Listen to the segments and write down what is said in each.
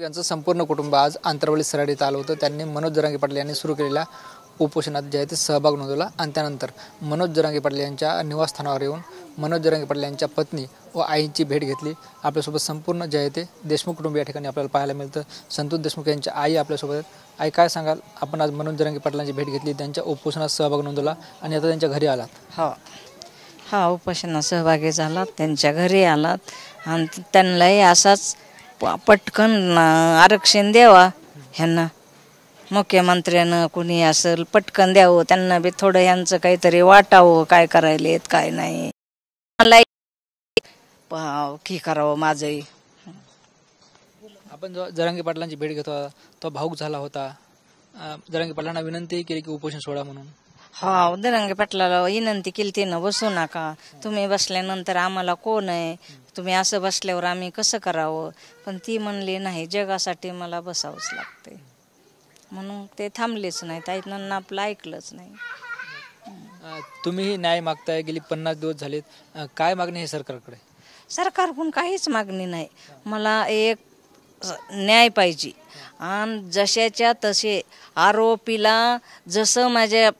यांचं संपूर्ण कुटुंब आज आंतरवली सराडीत आलं होतं. त्यांनी मनोज जरांगे पाटील यांनी सुरू केलेल्या उपोषणात जे आहे ते सहभाग नोंदवला आणि त्यानंतर मनोज जरांगे पाटील यांच्या निवासस्थानावर येऊन मनोज जरांगे पाटील यांच्या पत्नी व आईची भेट घेतली. आपल्यासोबत संपूर्ण जे आहे ते देशमुख कुटुंब या ठिकाणी आपल्याला पाहायला मिळतं. संतोष देशमुख यांच्या आई आपल्यासोबत आहेत. आई, काय सांगाल, आपण आज मनोज जरांगे पाटलांची भेट घेतली, त्यांच्या उपोषणात सहभाग नोंदवला आणि आता त्यांच्या घरी आलात? हा उपोषणात सहभागी झालात, त्यांच्या घरी आलात आणि त्यांनाही असाच पटकन आरक्षण द्यावा. ह्यांना मुख्यमंत्र्यानं कुणी असेल पटकन द्यावं, त्यांना बी थोडं ह्यांचं काहीतरी वाटावं, काय करायलेत काय नाही, मला की करावं माझंही. आपण जो जरांगे पाटलांची भेट घेतो तो भाऊक झाला होता. जरांगे पाटलांना विनंती केली की उपोषण सोडा म्हणून. हा, जरांगे पाटलाला विनंती केली तिनं, बसू नका तुम्ही, बसल्यानंतर आम्हाला कोण आहे, तुम्ही असं बसल्यावर आम्ही कसं करावं. पण ती म्हणली नाही, जगासाठी मला बसावंच लागते, म्हणून ते थांबलेच नाही. ताईंना आपलं ऐकलंच नाही. तुम्ही न्याय मागताय, गेली 50 दिवस झालेत, काय मागणी आहे सरकारकडे? सरकारकडून काहीच मागणी नाही. मला एक न्याय पाहिजे आणि जशाच्या तसे आरोपीला जसं माझ्या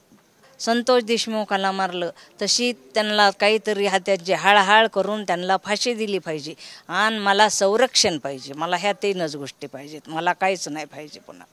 संतोष देशमुखाला मारलं तशी त्यांना काहीतरी हाताची हळहळ करून त्यांना फाशी दिली पाहिजे आणि मला संरक्षण पाहिजे. मला ह्या 3च गोष्टी पाहिजेत, मला काहीच नाही पाहिजे पुन्हा.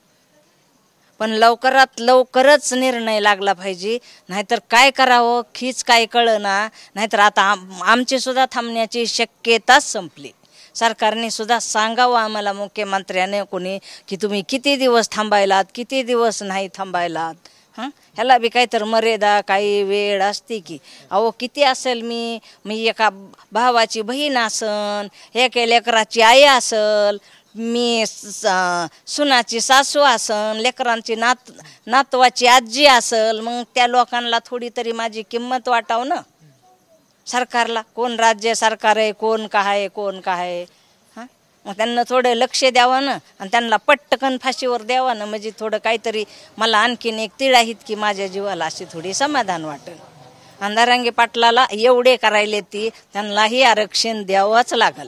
पण लवकरात लवकरच निर्णय लागला पाहिजे, नाहीतर काय करावं खीच काय कळना. नाहीतर आता आमची सुद्धा थांबण्याची शक्यताच संपली. सरकारने सुद्धा सांगावं आम्हाला, मुख्यमंत्र्याने कोणी, की तुम्ही किती दिवस थांबायलात, किती दिवस नाही थांबायलात. ह्याला बी काहीतरी मर्यादा, काही वेळ असते की. अहो किती असेल, मी एका भावाची बहीण असन, एका लेकराची आई असल, मी सुनाची सासू असन, लेकरांची नातवाची आजी असल, मग त्या लोकांना थोडी तरी माझी किंमत वाटाव ना. सरकारला कोण राज्य सरकार आहे, कोण काय कोण काय, मग त्यांना थोडं लक्ष द्यावं ना आणि त्यांना पटकन फाशीवर द्यावं ना, म्हणजे थोडं काहीतरी मला आणखीन एक तिळाहीत की माझ्या जीवाला अशी थोडी समाधान वाटेल. आणि जरांगे पाटलाला एवढे करायले ती त्यांनाही आरक्षण द्यावंच लागल.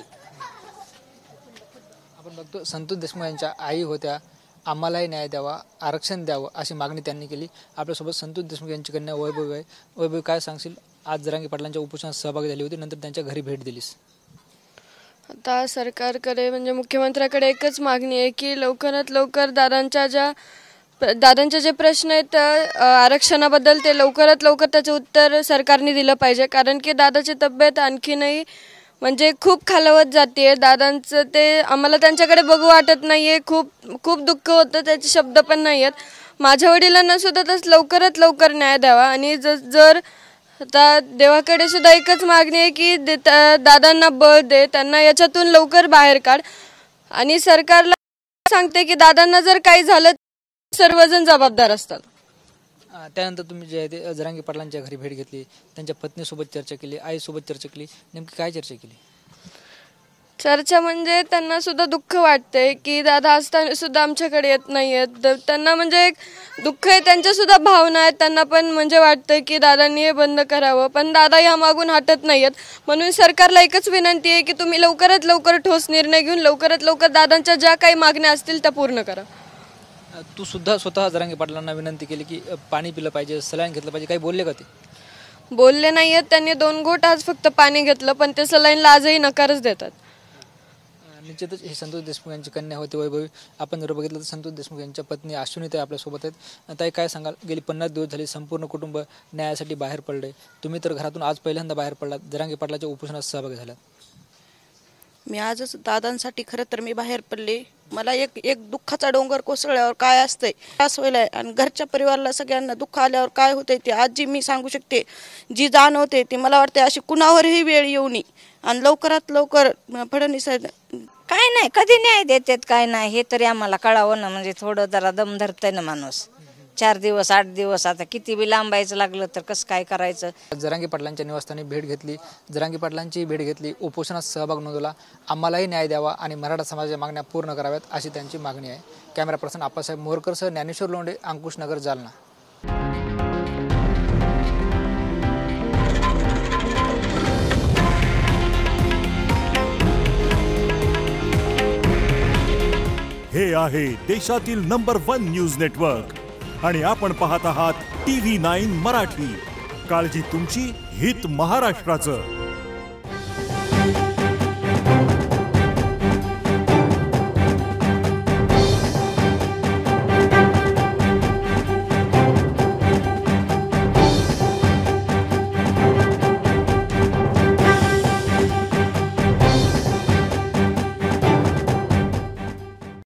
आपण बघतो संतोष देशमुख यांच्या आई होत्या, आम्हालाही न्याय द्यावा, आरक्षण द्यावं अशी मागणी त्यांनी केली. आपल्यासोबत संतोष देशमुख यांची कन्या वैभव आहे. वैभव, काय सांगशील, आज जरांगे पाटलांच्या उपोषणात सहभागी झाली होती, नंतर त्यांच्या घरी भेट दिलीस. आता सरकारकडे म्हणजे मुख्यमंत्र्याकडे एकच मागणी आहे की लवकरात लवकर दादांचे जे प्रश्न आहेत आरक्षणाबद्दल, ते लवकरात लवकर त्याचे उत्तर सरकारने दिलं पाहिजे. कारण की दादाची तब्येत आणखीनही म्हणजे खूप खालावत जाते. दादांचं ते आम्हाला त्यांच्याकडे बघू वाटत नाही आहे. खूप दुःख होतं, त्याचे शब्द पण नाही आहेत. माझ्या वडिलांना सुद्धा तसं लवकरात लवकर न्याय द्यावा. आणि जर आता देवाकडे सुद्धा एकच मागणी आहे की दादांना बळ दे, त्यांना याच्यातून लवकर बाहेर काढ. आणि सरकारला सांगते की दादांना जर काही झालं सर्वजण जबाबदार असतात. त्यानंतर तुम्ही जे आहे ते जरांगे पाटलांच्या घरी भेट घेतली, त्यांच्या पत्नीसोबत चर्चा केली, आईसोबत चर्चा केली, नेमकी काय चर्चा केली? चर्चा म्हणजे त्यांना सुद्धा दुःख वाटतंय की दादा असताना सुद्धा आमच्याकडे येत नाही आहेत. त्यांना म्हणजे एक दुःख आहे, त्यांच्या सुद्धा भावना आहेत. त्यांना पण म्हणजे वाटतंय की दादांनी हे बंद करावं, पण दादा या मागून हटत नाही आहेत. म्हणून सरकारला एकच विनंती आहे की तुम्ही लवकरात लवकर ठोस निर्णय घेऊन लवकरात लवकर दादांच्या ज्या काही मागण्या असतील त्या पूर्ण करा. तू सुद्धा स्वतः जरांगे पाटलांना विनंती केली की पाणी पिलं पाहिजे, सलाईन घेतलं पाहिजे, काही बोलले का ते? बोलले नाही आहेत. त्यांनी 2 घोट आज फक्त पाणी घेतलं, पण ते सलाईनला आजही नकारच देतात. निश्चितच हे संतोष देशमुख यांची कन्या होती वैभवी. आपण जर बघितलं तर संतोष देशमुख यांच्या पत्नी अश्विनी ताई आपल्यासोबत आहेत. ताई, काय सांगाल, गेली 50 दिवस झाली, संपूर्ण कुटुंब न्यायासाठी बाहेर पडले. तुम्ही तर घरातून आज पहिल्यांदा बाहेर पडलात, जरांगे पाटलाच्या उपोषणात सहभागी झालात. मी आजच दादांसाठी खरं तर मी बाहेर पडले. मला एक दुःखाचा डोंगर कोसळल्यावर काय असतंय त्रास व्हायलाय आणि घरच्या परिवाराला सगळ्यांना दुःख आल्यावर काय होतंय ते आजी मी सांगू शकते. जी जाणवते ती मला वाटते अशी कुणावरही वेळ येऊ नये आणि लवकरात लवकर फडणवीस काय नाही, कधी न्याय देतात काय नाही हे तरी आम्हाला कळावं ना. म्हणजे थोडं जरा दम धरतंय ना माणूस. 4 दिवस 8 दिवस आता किती बी लांबायचं लागलं तर कसं काय करायचं. जरांगे पाटलांच्या निवासस्थानी भेट घेतली, जरांगे पाटलांची भेट घेतली, उपोषणात सहभाग नोंदवला, आम्हालाही न्याय द्यावा आणि मराठा समाजाच्या मागण्या पूर्ण कराव्यात अशी त्यांची मागणी आहे. कॅमेरा पर्सन आप्पासाहेब मोरकरसह ज्ञानेश्वर लोंढे, अंकुश नगर, जालना. हे आहे देशातील नंबर 1 न्यूज नेटवर्क आणि आपण पाहत आहात TV9 मराठी. काळजी तुमची, हित महाराष्ट्राचं.